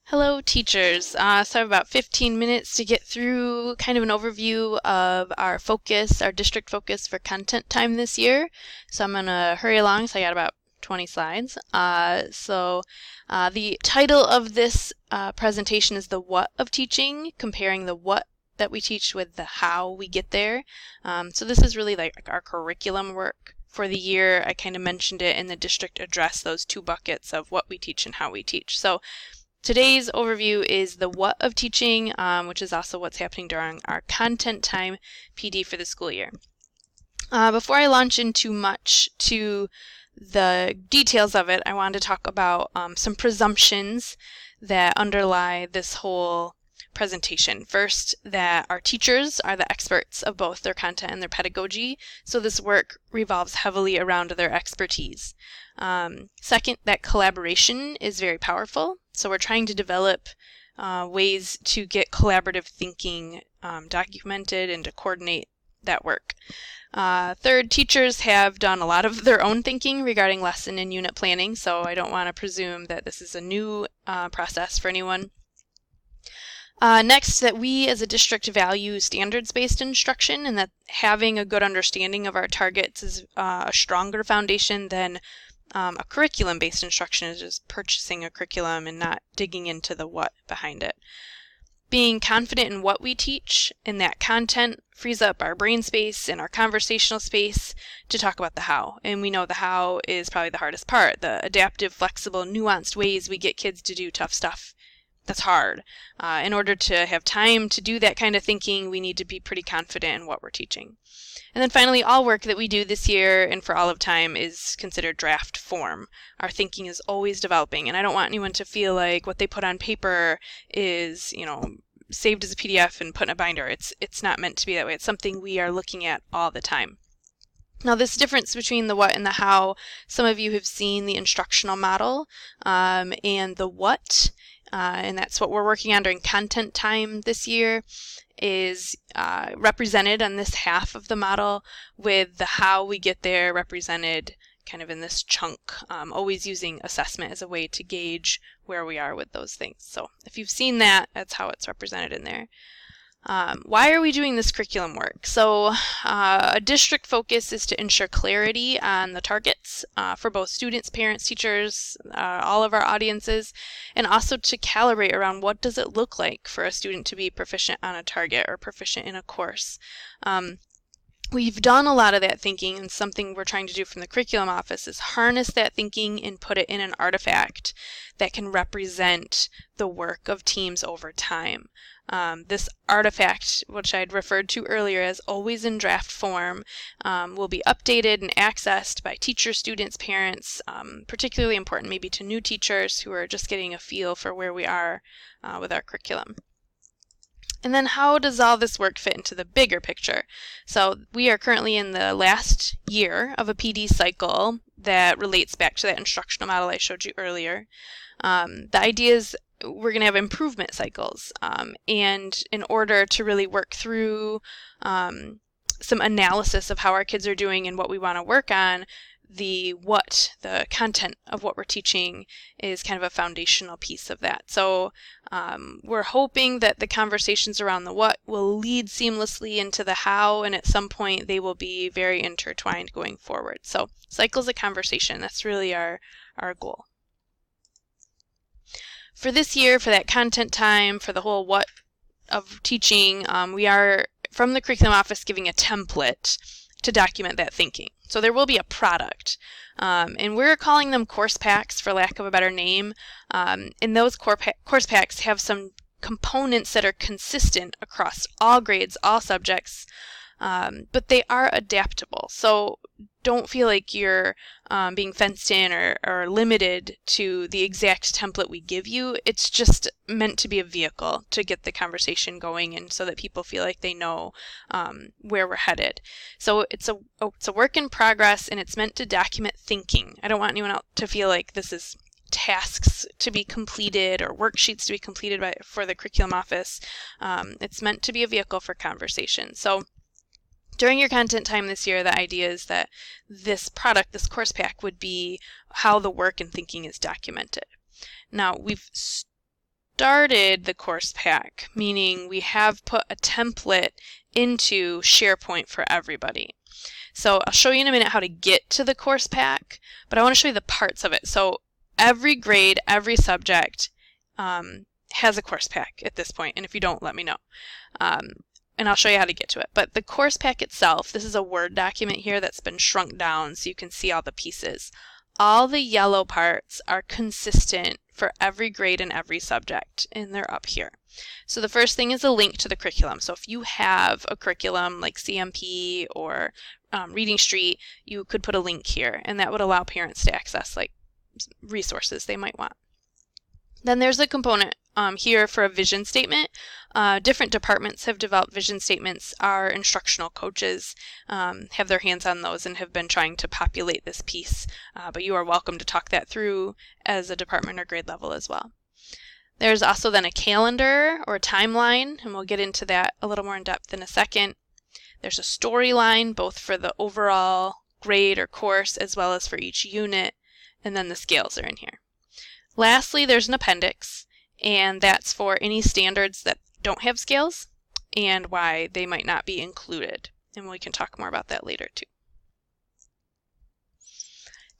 Hello teachers. So I have about 15 minutes to get through kind of an overview of our focus, our district focus for content time this year. So I'm going to hurry along, so I got about 20 slides. The title of this presentation is The What of Teaching, comparing the what that we teach with the how we get there. So this is really like our curriculum work for the year. I kind of mentioned it in the district address, those two buckets of what we teach and how we teach. So today's overview is the what of teaching, which is also what's happening during our content time PD for the school year. Before I launch into much to the details of it, I wanted to talk about some presumptions that underlie this whole presentation. First, that our teachers are the experts of both their content and their pedagogy, so this work revolves heavily around their expertise. Second, that collaboration is very powerful, so we're trying to develop ways to get collaborative thinking documented and to coordinate that work. Third, teachers have done a lot of their own thinking regarding lesson and unit planning, so I don't want to presume that this is a new process for anyone. Next, that we as a district value standards-based instruction, and that having a good understanding of our targets is a stronger foundation than a curriculum-based instruction, is just purchasing a curriculum and not digging into the what behind it. Being confident in what we teach and that content frees up our brain space and our conversational space to talk about the how. And we know the how is probably the hardest part, the adaptive, flexible, nuanced ways we get kids to do tough stuff. That's hard. In order to have time to do that kind of thinking, we need to be pretty confident in what we're teaching. And then finally, all work that we do this year and for all of time is considered draft form. Our thinking is always developing, and I don't want anyone to feel like what they put on paper is, saved as a PDF and put in a binder. It's not meant to be that way. It's something we are looking at all the time. Now, this difference between the what and the how, some of you have seen the instructional model and the what, and that's what we're working on during content time this year, is represented on this half of the model, with the how we get there represented kind of in this chunk, always using assessment as a way to gauge where we are with those things. So if you've seen that, that's how it's represented in there. Why are we doing this curriculum work? So a district focus is to ensure clarity on the targets for both students, parents, teachers, all of our audiences, and also to calibrate around what does it look like for a student to be proficient on a target or proficient in a course. We've done a lot of that thinking, and something we're trying to do from the curriculum office is harness that thinking and put it in an artifact that can represent the work of teams over time. This artifact, which I'd referred to earlier as always in draft form, will be updated and accessed by teachers, students, parents, particularly important maybe to new teachers who are just getting a feel for where we are with our curriculum. And then how does all this work fit into the bigger picture? So we are currently in the last year of a PD cycle that relates back to that instructional model I showed you earlier. The idea is we're going to have improvement cycles, and in order to really work through some analysis of how our kids are doing and what we want to work on, the content of what we're teaching is kind of a foundational piece of that. So we're hoping that the conversations around the what will lead seamlessly into the how, and at some point they will be very intertwined going forward. So cycles of conversation, that's really our goal. For this year, for that content time, for the whole what of teaching, we are, from the curriculum office, giving a template to document that thinking. So there will be a product, and we're calling them course packs for lack of a better name, and those course packs have some components that are consistent across all grades, all subjects, but they are adaptable. So don't feel like you're being fenced in or limited to the exact template we give you. It's just meant to be a vehicle to get the conversation going, and so that people feel like they know where we're headed. So it's a work in progress, and it's meant to document thinking. I don't want anyone else to feel like this is tasks to be completed or worksheets to be completed for the curriculum office. It's meant to be a vehicle for conversation. So during your content time this year, the idea is that this product, this course pack, would be how the work and thinking is documented. Now, we've started the course pack, meaning we have put a template into SharePoint for everybody. So I'll show you in a minute how to get to the course pack, but I want to show you the parts of it. So every grade, every subject has a course pack at this point, and if you don't, let me know. And I'll show you how to get to it. But the course pack itself, this is a Word document here that's been shrunk down so you can see all the pieces. All the yellow parts are consistent for every grade and every subject, and they're up here. So the first thing is a link to the curriculum. So if you have a curriculum like CMP or Reading Street, you could put a link here, and that would allow parents to access like resources they might want. Then there's a component here for a vision statement. Different departments have developed vision statements. Our instructional coaches have their hands on those and have been trying to populate this piece, but you are welcome to talk that through as a department or grade level as well. There's also then a calendar or a timeline, and we'll get into that a little more in depth in a second. There's a storyline, both for the overall grade or course as well as for each unit, and then the scales are in here. Lastly, there's an appendix, and that's for any standards that don't have scales and why they might not be included. And we can talk more about that later too.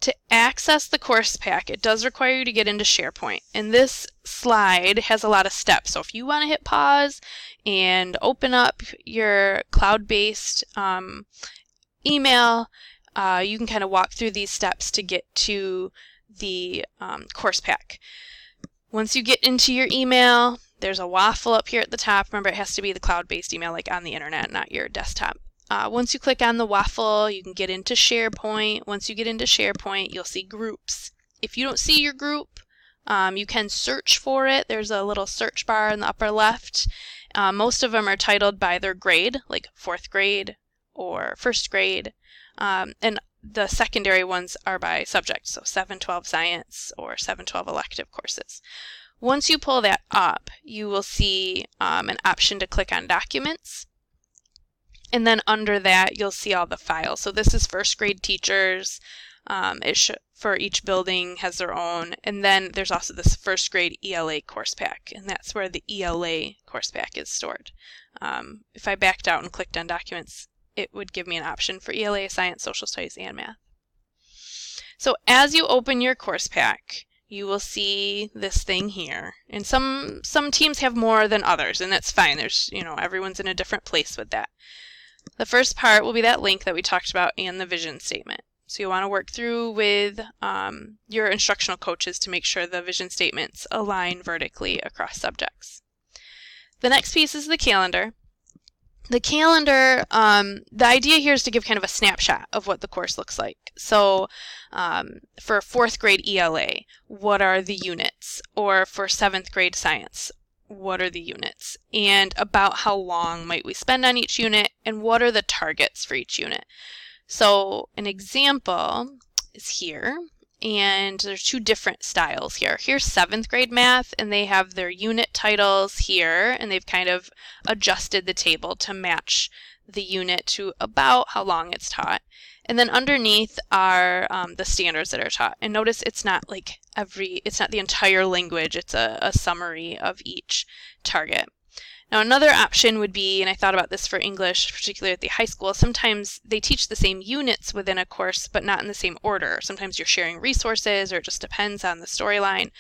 To access the course pack, it does require you to get into SharePoint. And this slide has a lot of steps. So if you want to hit pause and open up your cloud-based email, you can kind of walk through these steps to get to the course pack. Once you get into your email, there's a waffle up here at the top. Remember, it has to be the cloud-based email, like on the internet, not your desktop. Once you click on the waffle, you can get into SharePoint. Once you get into SharePoint, you'll see groups. If you don't see your group, you can search for it. There's a little search bar in the upper left. Most of them are titled by their grade, like 4th grade or 1st grade. And the secondary ones are by subject, so 712 science or 712 elective courses. Once you pull that up, you will see an option to click on documents. And then under that, you'll see all the files. So this is 1st grade teachers. For each building has their own. And then there's also this 1st grade ELA course pack, and that's where the ELA course pack is stored. If I backed out and clicked on documents, it would give me an option for ELA, science, social studies, and math. So as you open your course pack, you will see this thing here. And some teams have more than others, and that's fine. There's, everyone's in a different place with that. The first part will be that link that we talked about and the vision statement. So you want to work through with your instructional coaches to make sure the vision statements align vertically across subjects. The next piece is the calendar. The calendar, the idea here is to give kind of a snapshot of what the course looks like. So for 4th grade ELA, what are the units? Or for 7th grade science, what are the units? And about how long might we spend on each unit, and what are the targets for each unit? So an example is here, and there's 2 different styles here. Here's 7th grade math, and they have their unit titles here, and they've kind of adjusted the table to match the unit to about how long it's taught. And then underneath are the standards that are taught. And notice it's not like it's not the entire language, it's a summary of each target. Now another option would be, and I thought about this for English, particularly at the high school, sometimes they teach the same units within a course, but not in the same order. Sometimes you're sharing resources, or it just depends on the storyline.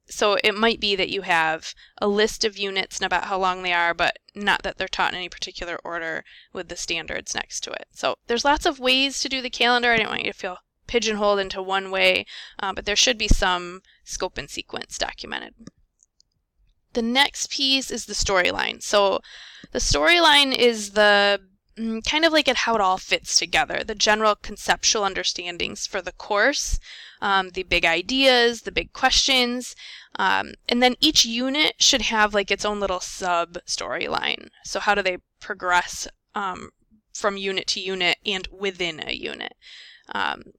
So it might be that you have a list of units and about how long they are, but not that they're taught in any particular order with the standards next to it. So there's lots of ways to do the calendar. I didn't want you to feel pigeonholed into one way, but there should be some scope and sequence documented. The next piece is the storyline. So the storyline is the kind of like how it all fits together, the general conceptual understandings for the course, the big ideas, the big questions, and then each unit should have like its own little sub storyline. So how do they progress from unit to unit and within a unit?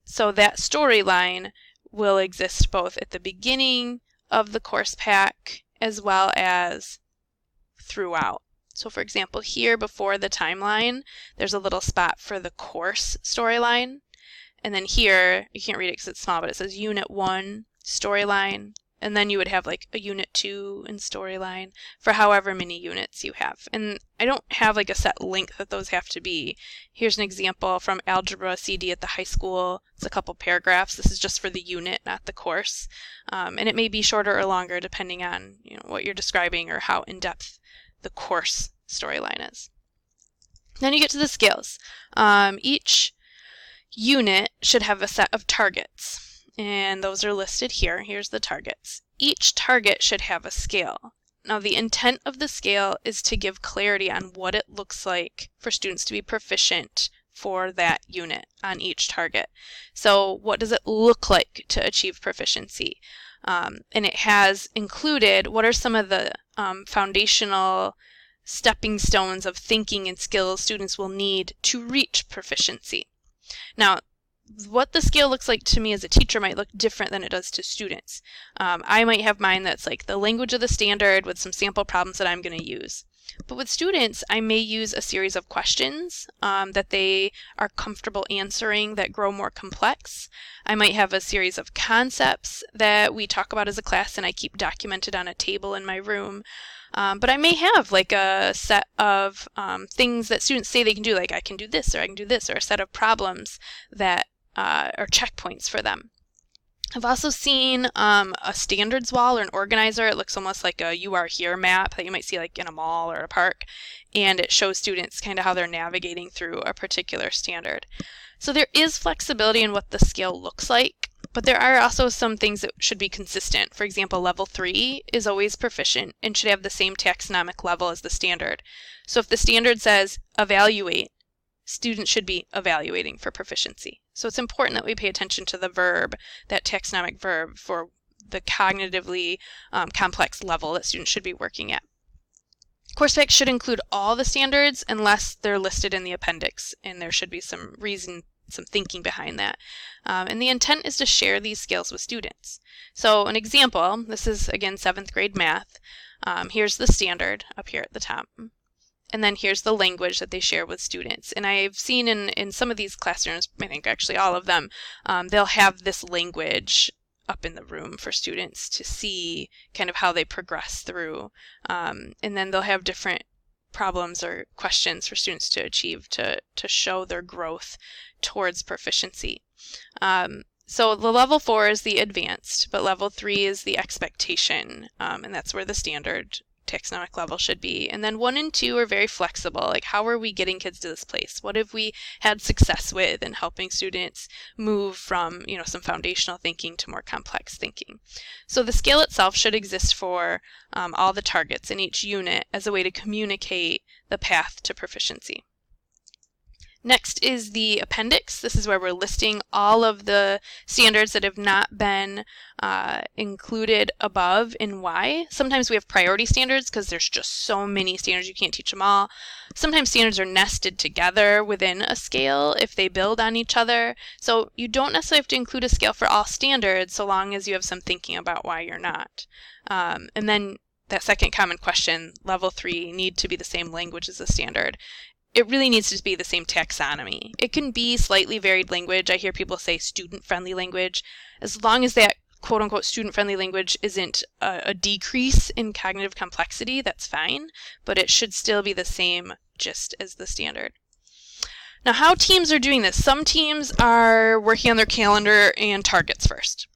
So that storyline will exist both at the beginning of the course pack as well as throughout. So for example, here before the timeline, there's a little spot for the course storyline. And then here, you can't read it because it's small, but it says Unit 1 storyline. and then you would have like a unit 2 in storyline for however many units you have. And I don't have like a set length that those have to be. Here's an example from Algebra CD at the high school. It's a couple paragraphs. This is just for the unit, not the course. And it may be shorter or longer depending on what you're describing or how in-depth the course storyline is. Then you get to the scales. Each unit should have a set of targets. And those are listed here. Here's the targets. Each target should have a scale. Now, the intent of the scale is to give clarity on what it looks like for students to be proficient for that unit on each target. So what does it look like to achieve proficiency? And it has included what are some of the foundational stepping stones of thinking and skills students will need to reach proficiency. Now, what the scale looks like to me as a teacher might look different than it does to students. I might have mine that's like the language of the standard with some sample problems that I'm going to use. But with students, I may use a series of questions that they are comfortable answering that grow more complex. I might have a series of concepts that we talk about as a class and I keep documented on a table in my room. But I may have like a set of things that students say they can do, like I can do this or I can do this, or a set of problems that are checkpoints for them. I've also seen a standards wall or an organizer. It looks almost like a "you are here" map that you might see like in a mall or a park, and it shows students kind of how they're navigating through a particular standard. So there is flexibility in what the scale looks like, but there are also some things that should be consistent. For example, level 3 is always proficient and should have the same taxonomic level as the standard. So if the standard says evaluate, students should be evaluating for proficiency. So it's important that we pay attention to the verb, that taxonomic verb, for the cognitively complex level that students should be working at. Course facts should include all the standards unless they're listed in the appendix, and there should be some reason, some thinking behind that. And the intent is to share these skills with students. So an example, this is again 7th grade math. Here's the standard up here at the top. And then here's the language that they share with students. And I've seen in some of these classrooms, I think actually all of them, they'll have this language up in the room for students to see kind of how they progress through. And then they'll have different problems or questions for students to achieve to show their growth towards proficiency. So the level 4 is the advanced, but level 3 is the expectation, and that's where the standard taxonomic level should be. And then 1 and 2 are very flexible. Like, how are we getting kids to this place? What have we had success with in helping students move from, some foundational thinking to more complex thinking? So the scale itself should exist for all the targets in each unit as a way to communicate the path to proficiency. Next is the appendix. This is where we're listing all of the standards that have not been included above and why. Sometimes we have priority standards because there's just so many standards you can't teach them all. Sometimes standards are nested together within a scale if they build on each other. So you don't necessarily have to include a scale for all standards so long as you have some thinking about why you're not. And then that second common question, level 3, need to be the same language as the standard. It really needs to be the same taxonomy. It can be slightly varied language. I hear people say student-friendly language. As long as that quote-unquote student-friendly language isn't a decrease in cognitive complexity, that's fine, but it should still be the same just as the standard. Now, how teams are doing this. Some teams are working on their calendar and targets first.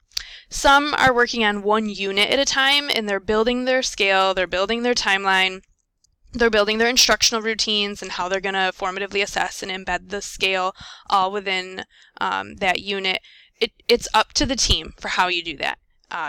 Some are working on one unit at a time, and they're building their scale, they're building their timeline, they're building their instructional routines and how they're going to formatively assess and embed the scale all within that unit. It's up to the team for how you do that.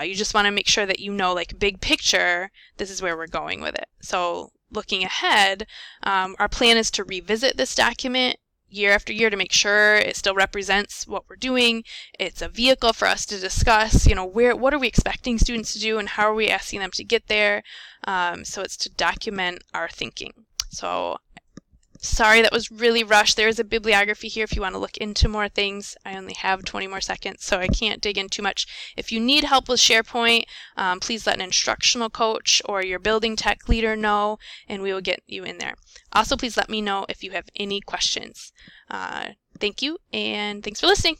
You just want to make sure that like big picture, this is where we're going with it. So looking ahead, our plan is to revisit this document year after year to make sure it still represents what we're doing. It's a vehicle for us to discuss, what are we expecting students to do and how are we asking them to get there. So it's to document our thinking. So sorry that was really rushed. There is a bibliography here if you want to look into more things. I only have 20 more seconds, so I can't dig in too much. If you need help with SharePoint, please let an instructional coach or your building tech leader know, and we will get you in there. Also, please let me know if you have any questions. Thank you, and thanks for listening.